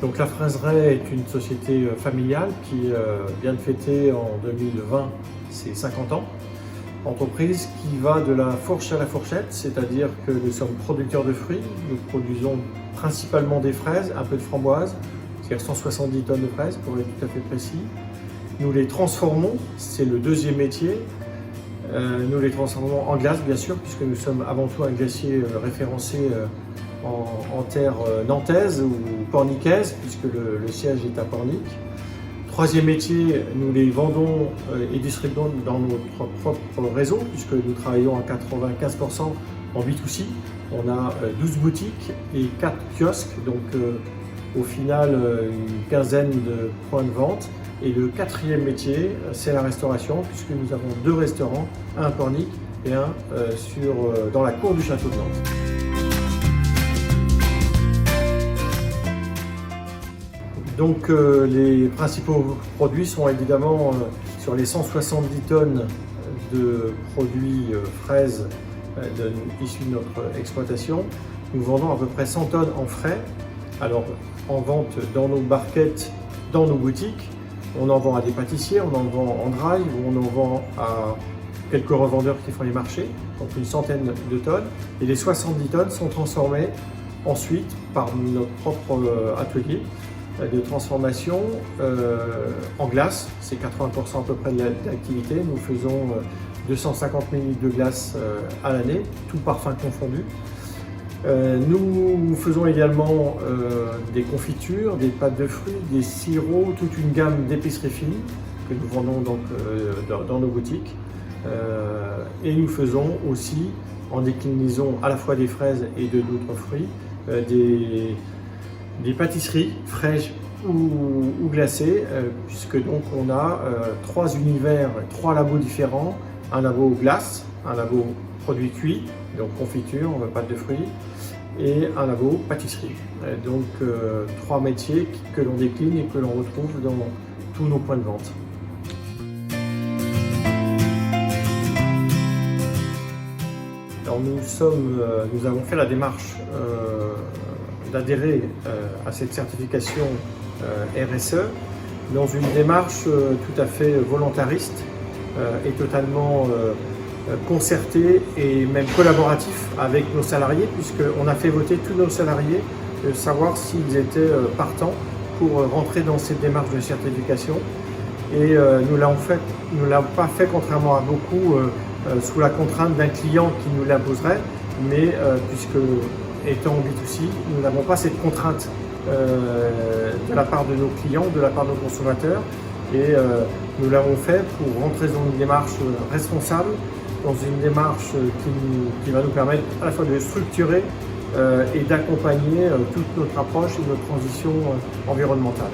Donc la Fraiseraie est une société familiale qui vient de fêter en 2020 ses 50 ans. Entreprise qui va de la fourche à la fourchette, c'est-à-dire que nous sommes producteurs de fruits. Nous produisons principalement des fraises, un peu de framboises, c'est-à-dire 170 tonnes de fraises pour être tout à fait précis. Nous les transformons, c'est le deuxième métier. Nous les transformons en glace bien sûr, puisque nous sommes avant tout un glacier référencé en terre nantaise ou pornicaise, puisque le siège est à Pornic. Troisième métier, nous les vendons et distribuons dans notre propre réseau, puisque nous travaillons à 95% en B2C. On a 12 boutiques et 4 kiosques, donc au final une quinzaine de points de vente. Et le quatrième métier, c'est la restauration, puisque nous avons 2 restaurants, un à Pornic et un dans la cour du château de Nantes. Donc les principaux produits sont évidemment sur les 170 tonnes de produits fraises issus de notre exploitation. Nous vendons à peu près 100 tonnes en frais, alors en vente dans nos barquettes, dans nos boutiques. On en vend à des pâtissiers, on en vend en drive, on en vend à quelques revendeurs qui font les marchés, donc une centaine de tonnes. Et les 70 tonnes sont transformées ensuite par notre propre atelier de transformation en glace. C'est 80% à peu près de l'activité. Nous faisons 250 000 litres de glace à l'année, tout parfum confondu. Nous faisons également des confitures, des pâtes de fruits, des sirops, toute une gamme d'épiceries fines que nous vendons donc dans nos boutiques. Et nous faisons aussi, en déclinaison à la fois des fraises et de d'autres fruits, des pâtisseries fraîches ou glacées, puisque donc on a 3 univers, 3 labos différents, un labo glace, un labo produits cuits, donc confiture, pâtes de fruits, et un labo pâtisserie. Donc 3 métiers que l'on décline et que l'on retrouve dans tous nos points de vente. Alors nous avons fait la démarche d'adhérer à cette certification RSE dans une démarche tout à fait volontariste et totalement concerté et même collaboratif avec nos salariés, puisqu'on a fait voter tous nos salariés de savoir s'ils étaient partants pour rentrer dans cette démarche de certification. Et nous ne l'avons pas fait, contrairement à beaucoup, sous la contrainte d'un client qui nous l'imposerait, mais puisque étant B2C, nous n'avons pas cette contrainte de la part de nos clients, de la part de nos consommateurs, et nous l'avons fait pour rentrer dans une démarche responsable, dans une démarche qui va nous permettre à la fois de structurer et d'accompagner toute notre approche et notre transition environnementale.